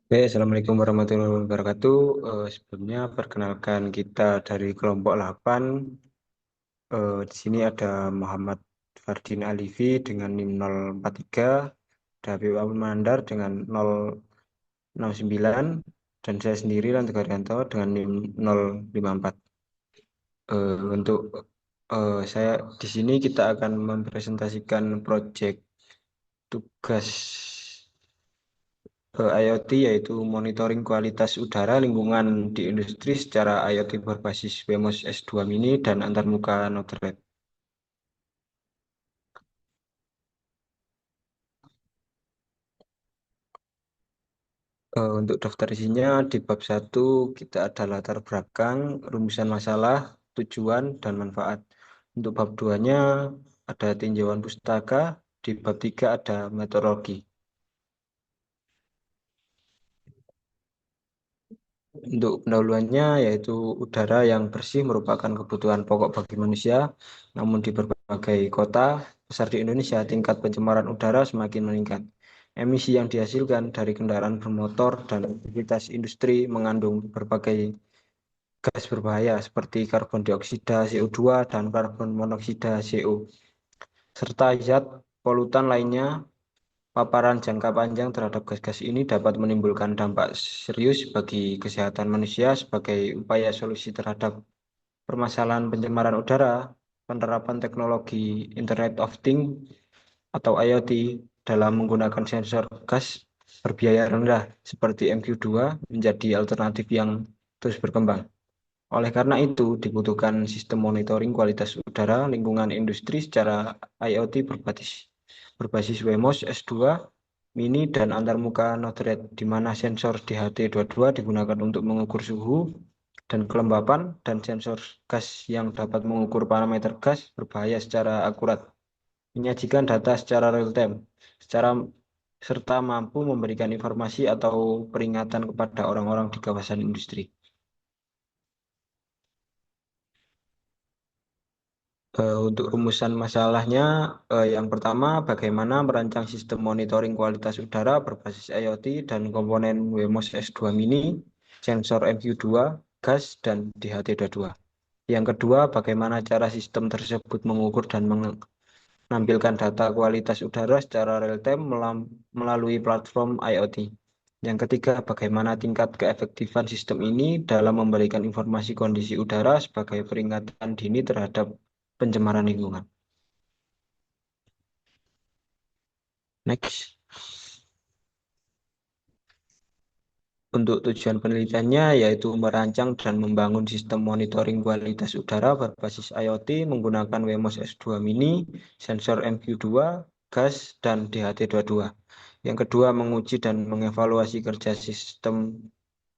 Oke, Assalamualaikum warahmatullahi wabarakatuh. Sebelumnya perkenalkan kita dari kelompok 8. Di sini ada Muhammad Fardin Alifi dengan NIM 043, ada Habib Abu Mandar dengan 069, dan saya sendiri Lantu Haryanto dengan NIM 054. Untuk saya di sini kita akan mempresentasikan proyek tugas IoT, yaitu monitoring kualitas udara lingkungan di industri secara IoT berbasis WMOS S2 Mini dan antarmuka Node-RED. Untuk daftar isinya di bab 1 kita ada latar belakang, rumusan masalah, tujuan, dan manfaat. Untuk bab 2-nya ada tinjauan pustaka, di bab 3 ada metodologi. Untuk pendahuluannya yaitu udara yang bersih merupakan kebutuhan pokok bagi manusia, namun di berbagai kota besar di Indonesia tingkat pencemaran udara semakin meningkat. Emisi yang dihasilkan dari kendaraan bermotor dan aktivitas industri mengandung berbagai gas berbahaya seperti karbon dioksida CO2 dan karbon monoksida CO, serta zat polutan lainnya. Paparan jangka panjang terhadap gas-gas ini dapat menimbulkan dampak serius bagi kesehatan manusia. Sebagai upaya solusi terhadap permasalahan pencemaran udara, penerapan teknologi Internet of Things atau IoT dalam menggunakan sensor gas berbiaya rendah seperti MQ2 menjadi alternatif yang terus berkembang. Oleh karena itu, dibutuhkan sistem monitoring kualitas udara lingkungan industri secara IoT berbasis WMOS S2 Mini dan antarmuka Node-RED, di mana sensor DHT22 digunakan untuk mengukur suhu dan kelembapan, dan sensor gas yang dapat mengukur parameter gas berbahaya secara akurat, menyajikan data secara real-time, secara serta mampu memberikan informasi atau peringatan kepada orang-orang di kawasan industri. Untuk rumusan masalahnya, yang pertama, bagaimana merancang sistem monitoring kualitas udara berbasis IoT dan komponen WMOS S2 Mini, sensor MQ2, gas, dan DHT22. Yang kedua, bagaimana cara sistem tersebut mengukur dan menampilkan data kualitas udara secara real-time melalui platform IoT. Yang ketiga, bagaimana tingkat keefektifan sistem ini dalam memberikan informasi kondisi udara sebagai peringatan dini terhadap pencemaran lingkungan. Next. Untuk tujuan penelitiannya yaitu merancang dan membangun sistem monitoring kualitas udara berbasis IoT menggunakan WMOS S2 Mini, sensor MQ2, gas, dan DHT22. Yang kedua, menguji dan mengevaluasi kerja sistem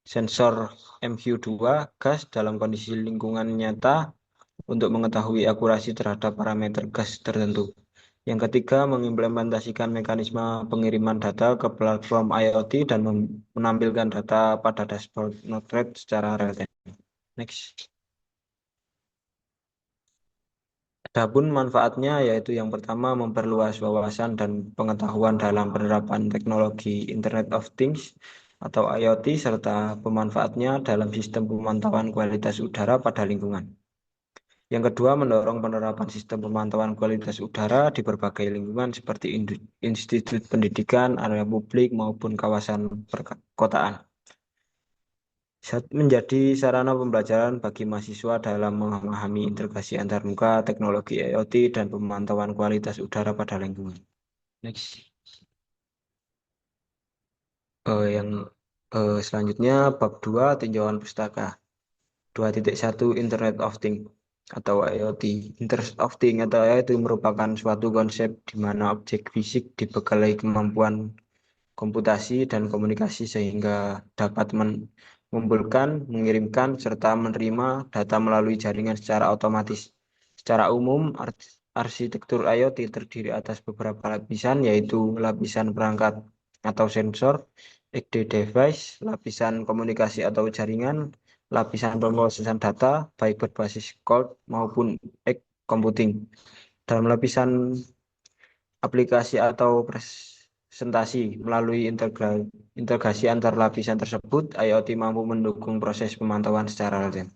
sensor MQ2 gas dalam kondisi lingkungan nyata untuk mengetahui akurasi terhadap parameter gas tertentu. Yang ketiga, mengimplementasikan mekanisme pengiriman data ke platform IoT dan menampilkan data pada dashboard Node-RED secara real-time. Next. Adapun manfaatnya yaitu yang pertama, memperluas wawasan dan pengetahuan dalam penerapan teknologi Internet of Things atau IoT, serta pemanfaatnya dalam sistem pemantauan kualitas udara pada lingkungan. Yang kedua, mendorong penerapan sistem pemantauan kualitas udara di berbagai lingkungan seperti institut pendidikan, area publik, maupun kawasan perkotaan. Menjadi sarana pembelajaran bagi mahasiswa dalam memahami integrasi antarmuka, teknologi IoT, dan pemantauan kualitas udara pada lingkungan. Next. Yang selanjutnya, bab 2, tinjauan pustaka. 2.1 Internet of Things atau IoT. Internet of Things atau IoT merupakan suatu konsep di mana objek fisik dibekali kemampuan komputasi dan komunikasi sehingga dapat mengumpulkan, mengirimkan, serta menerima data melalui jaringan secara otomatis. Secara umum, arsitektur IoT terdiri atas beberapa lapisan, yaitu lapisan perangkat atau sensor, XD device, lapisan komunikasi atau jaringan, lapisan pemrosesan data, baik berbasis cloud maupun edge computing. Dalam lapisan aplikasi atau presentasi melalui integrasi antar lapisan tersebut, IoT mampu mendukung proses pemantauan secara real.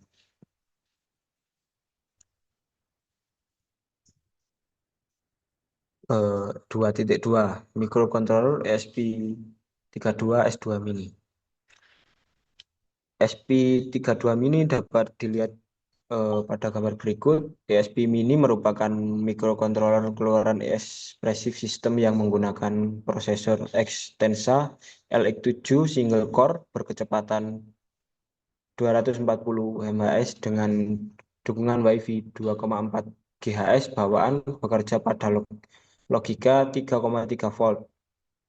2.2 Microcontroller ESP32 S2 Mini. ESP32 Mini dapat dilihat pada gambar berikut. ESP Mini merupakan mikrokontroler keluaran Expressive System yang menggunakan prosesor Extensa LX7 single core berkecepatan 240 MHz dengan dukungan Wi-Fi 2,4 GHz bawaan bekerja pada logika 3,3 volt.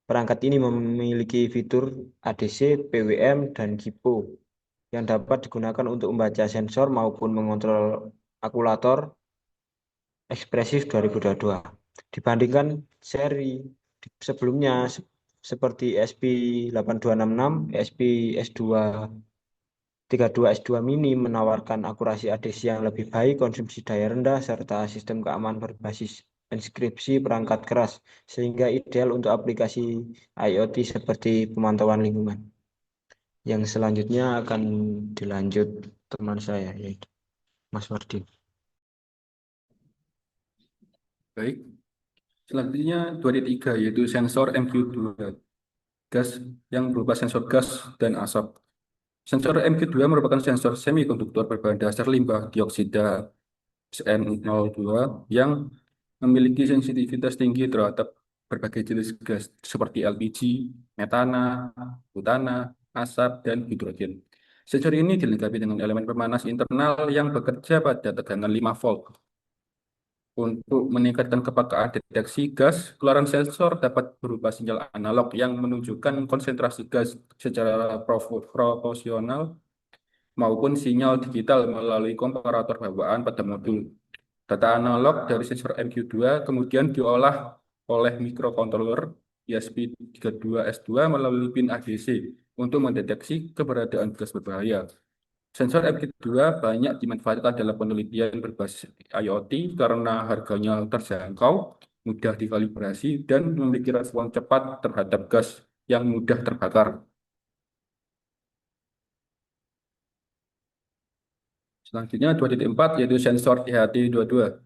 Perangkat ini memiliki fitur ADC, PWM, dan GPIO yang dapat digunakan untuk membaca sensor maupun mengontrol akumulator ekspresif 2022. Dibandingkan seri sebelumnya seperti SP8266, SP S2 32 S2 Mini menawarkan akurasi ADC yang lebih baik, konsumsi daya rendah, serta sistem keamanan berbasis inskripsi perangkat keras, sehingga ideal untuk aplikasi IoT seperti pemantauan lingkungan. Yang selanjutnya akan dilanjut teman saya, yaitu Mas Wardin. Baik, selanjutnya 2.3 yaitu sensor MQ2 gas yang berupa sensor gas dan asap. Sensor MQ2 merupakan sensor semikonduktor berbahan dasar limbah dioksida SN02 yang memiliki sensitivitas tinggi terhadap berbagai jenis gas seperti LPG, metana, butana, asap, dan hidrogen. Sensor ini dilengkapi dengan elemen pemanas internal yang bekerja pada tegangan 5 volt. Untuk meningkatkan kepekaan deteksi gas, keluaran sensor dapat berupa sinyal analog yang menunjukkan konsentrasi gas secara proporsional maupun sinyal digital melalui komparator bawaan pada modul. Data analog dari sensor MQ2 kemudian diolah oleh mikrokontroler ESP32S2 melalui pin ADC untuk mendeteksi keberadaan gas berbahaya. Sensor MQ2 banyak dimanfaatkan dalam penelitian berbasis IoT karena harganya terjangkau, mudah dikalibrasi, dan memiliki respon cepat terhadap gas yang mudah terbakar. Selanjutnya 2.4 yaitu sensor DHT22.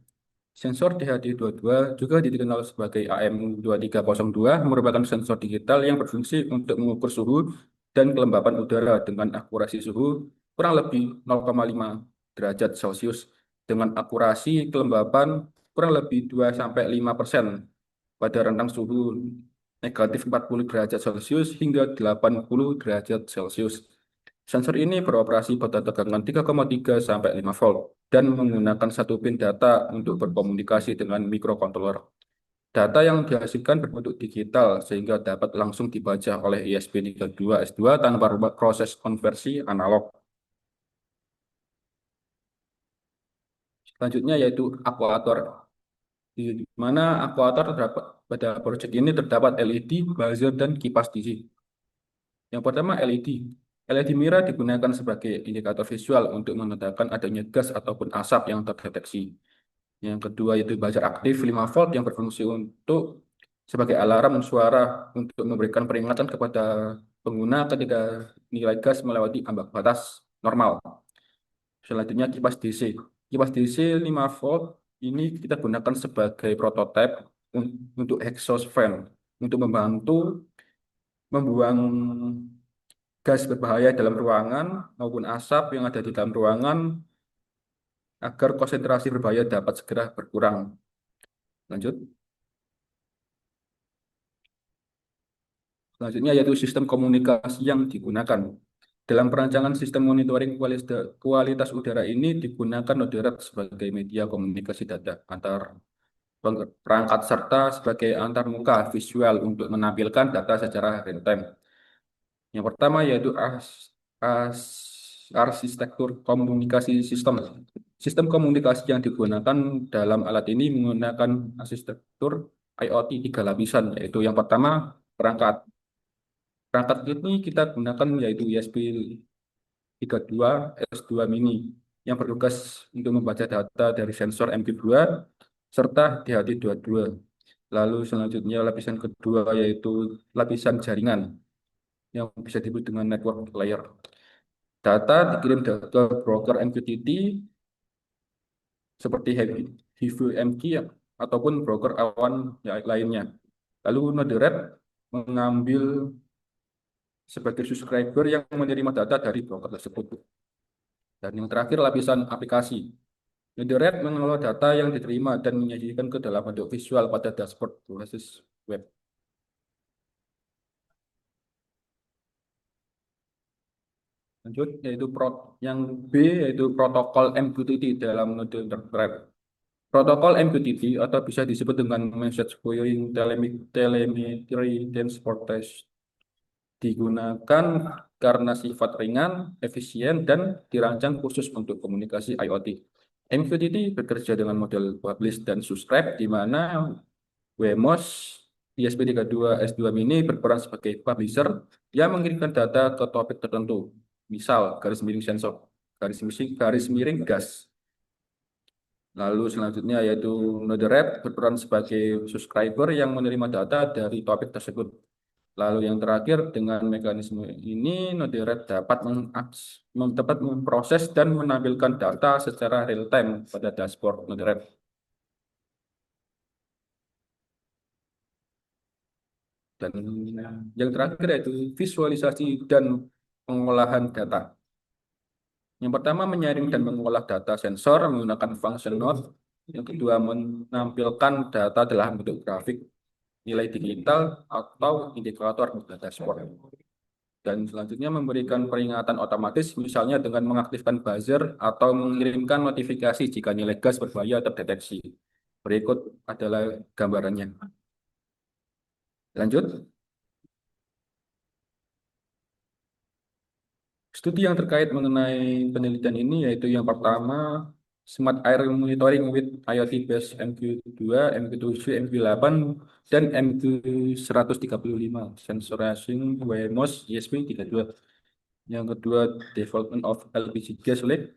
Sensor DHT22 juga dikenal sebagai AM2302 merupakan sensor digital yang berfungsi untuk mengukur suhu dan kelembapan udara dengan akurasi suhu kurang lebih 0,5 derajat Celcius dengan akurasi kelembapan kurang lebih 2-5% pada rentang suhu negatif 40 derajat Celcius hingga 80 derajat Celcius. Sensor ini beroperasi pada tegangan 3,3 sampai 5 volt dan menggunakan satu pin data untuk berkomunikasi dengan mikrokontroler. Data yang dihasilkan berbentuk digital sehingga dapat langsung dibaca oleh ESP32S2 tanpa proses konversi analog. Selanjutnya yaitu aktuator. Di mana aktuator terdapat pada proyek ini terdapat LED, buzzer, dan kipas DC. Yang pertama LED. LED merah digunakan sebagai indikator visual untuk menandakan adanya gas ataupun asap yang terdeteksi. Yang kedua yaitu buzzer aktif 5 volt yang berfungsi untuk sebagai alarm suara untuk memberikan peringatan kepada pengguna ketika nilai gas melewati ambang batas normal. Selanjutnya kipas DC. Kipas DC 5 volt ini kita gunakan sebagai prototipe untuk exhaust fan untuk membantu membuang gas berbahaya dalam ruangan maupun asap yang ada di dalam ruangan agar konsentrasi berbahaya dapat segera berkurang. Lanjut. Selanjutnya yaitu sistem komunikasi yang digunakan. Dalam perancangan sistem monitoring kualitas udara ini digunakan moderat sebagai media komunikasi data antar perangkat serta sebagai antarmuka visual untuk menampilkan data secara real time. Yang pertama yaitu arsitektur komunikasi sistem. Sistem komunikasi yang digunakan dalam alat ini menggunakan arsitektur IoT 3 lapisan, yaitu yang pertama perangkat. Perangkat ini kita gunakan yaitu ESP32 S2 Mini yang bertugas untuk membaca data dari sensor MQ2 serta DHT22. Lalu selanjutnya lapisan kedua yaitu lapisan jaringan. yang bisa disebut dengan network layer. Data dikirim ke broker MQTT seperti HiveMQ ataupun broker awan lainnya. Lalu Node-RED mengambil sebagai subscriber yang menerima data dari broker tersebut. Dan yang terakhir lapisan aplikasi. Node-RED mengelola data yang diterima dan menyajikan ke dalam bentuk visual pada dashboard berbasis web. Lanjut, yaitu yang B yaitu protokol MQTT dalam Node-RED. Protokol MQTT atau bisa disebut dengan Message Queuing Telemetry Transportation digunakan karena sifat ringan, efisien, dan dirancang khusus untuk komunikasi IoT. MQTT bekerja dengan model publish dan subscribe, di mana Wemos ESP32S2 Mini berperan sebagai publisher yang mengirimkan data ke topik tertentu, misal garis miring sensor, garis miring gas. Lalu selanjutnya yaitu Node-RED berperan sebagai subscriber yang menerima data dari topik tersebut. Lalu yang terakhir, dengan mekanisme ini Node-RED dapat memproses dan menampilkan data secara real time pada dashboard Node-RED. Dan yang terakhir yaitu visualisasi dan pengolahan data. Yang pertama, menyaring dan mengolah data sensor menggunakan function node. Yang kedua, menampilkan data dalam bentuk grafik, nilai digital, atau indikator pada dashboard. Dan selanjutnya memberikan peringatan otomatis, misalnya dengan mengaktifkan buzzer atau mengirimkan notifikasi jika nilai gas berbahaya terdeteksi. Berikut adalah gambarannya. Lanjut. Studi yang terkait mengenai penelitian ini yaitu yang pertama, Smart Air Monitoring with IoT-based MQ2, MQ7, MQ8, dan MQ135, Sensorizing WMOS ESP32. Yang kedua, Development of LPG Gas Leak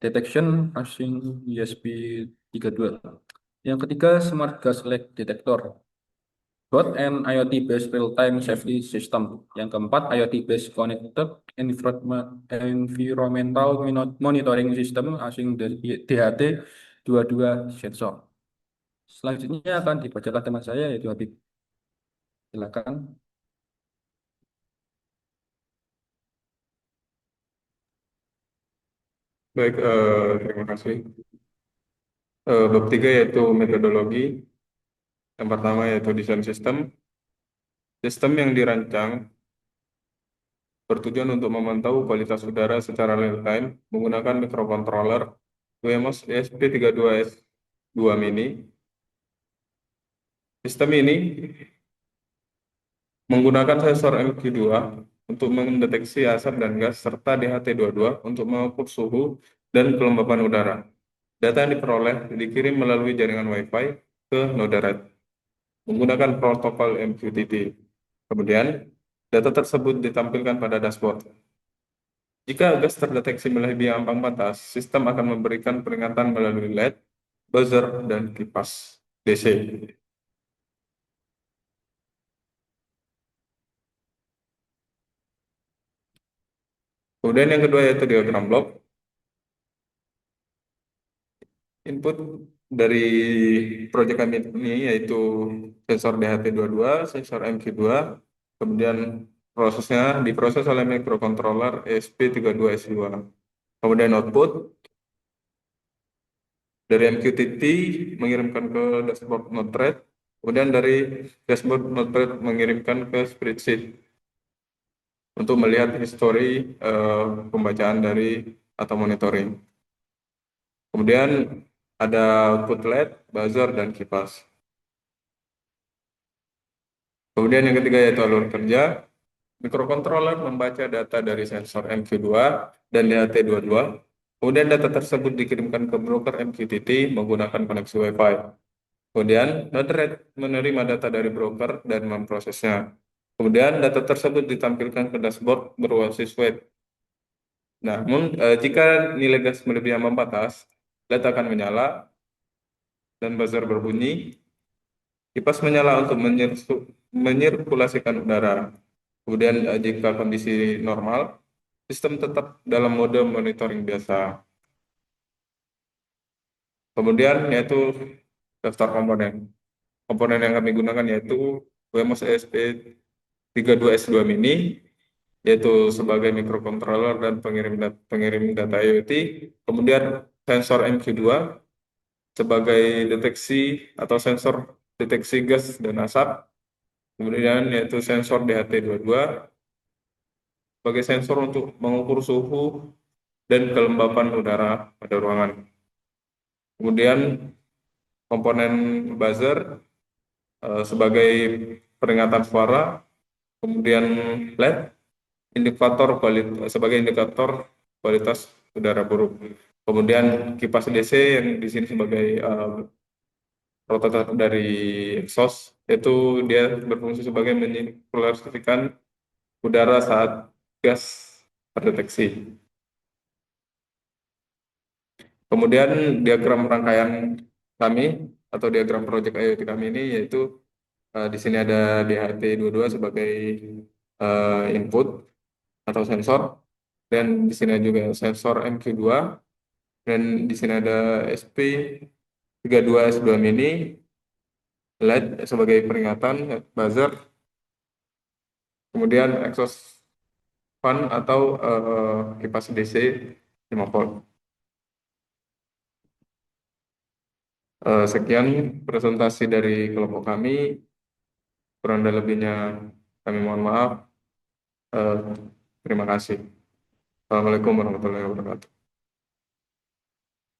Detection using ESP32. Yang ketiga, Smart Gas Leak Detector Both and IoT-based real-time safety system. Yang keempat, IoT-based connected environmental monitoring system asing dari DHT 22 sensor. Selanjutnya akan dibacakan teman saya yaitu Habib. Silakan. Baik, terima kasih. Bab 3 yaitu metodologi. Yang pertama yaitu desain sistem. Sistem yang dirancang bertujuan untuk memantau kualitas udara secara real-time menggunakan microcontroller WMOS ESP32S2 Mini. Sistem ini menggunakan sensor MQ2 untuk mendeteksi asap dan gas serta DHT22 untuk mengukur suhu dan kelembapan udara. Data yang diperoleh dikirim melalui jaringan Wi-Fi ke Node-RED menggunakan protokol MQTT. Kemudian, data tersebut ditampilkan pada dashboard. Jika gas terdeteksi melebihi ambang batas, sistem akan memberikan peringatan melalui LED, buzzer, dan kipas DC. Kemudian yang kedua yaitu diagram blok. Input dari proyek kami ini yaitu sensor DHT22, sensor MQ2, kemudian prosesnya diproses oleh microcontroller ESP32S2. Kemudian output dari MQTT mengirimkan ke dashboard Node-RED, kemudian dari dashboard Node-RED mengirimkan ke spreadsheet untuk melihat histori pembacaan dari atau monitoring. Kemudian ada output LED, buzzer, dan kipas. Kemudian yang ketiga yaitu alur kerja. Microcontroller membaca data dari sensor MQ2 dan DHT22. Kemudian data tersebut dikirimkan ke broker MQTT menggunakan koneksi Wi-Fi. Kemudian Node-RED menerima data dari broker dan memprosesnya. Kemudian data tersebut ditampilkan ke dashboard berbasis web. Namun, jika nilai gas melebihi ambang batas, LED akan menyala dan buzzer berbunyi. Kipas menyala untuk menyirkulasikan udara. Kemudian jika kondisi normal, sistem tetap dalam mode monitoring biasa. Kemudian yaitu daftar komponen. Komponen yang kami gunakan yaitu WMOS ESP32S2 Mini, yaitu sebagai microcontroller dan pengirim data IoT. Kemudian sensor MQ2 sebagai deteksi atau sensor deteksi gas dan asap. Kemudian yaitu sensor DHT22 sebagai sensor untuk mengukur suhu dan kelembapan udara pada ruangan. Kemudian komponen buzzer sebagai peringatan suara, kemudian LED sebagai indikator kualitas udara buruk. Kemudian kipas DC yang di sini sebagai prototipe dari exhaust, itu dia berfungsi sebagai menyirkulasikan udara saat gas terdeteksi. Kemudian diagram rangkaian kami atau diagram proyek IoT kami ini yaitu di sini ada DHT22 sebagai input atau sensor, dan di sini juga sensor MQ2, dan di sini ada SP32S2 Mini, LED sebagai peringatan, buzzer, kemudian exhaust fan atau kipas DC 5 volt. Sekian presentasi dari kelompok kami. Kurang dan lebihnya kami mohon maaf. Terima kasih. Assalamualaikum warahmatullahi wabarakatuh.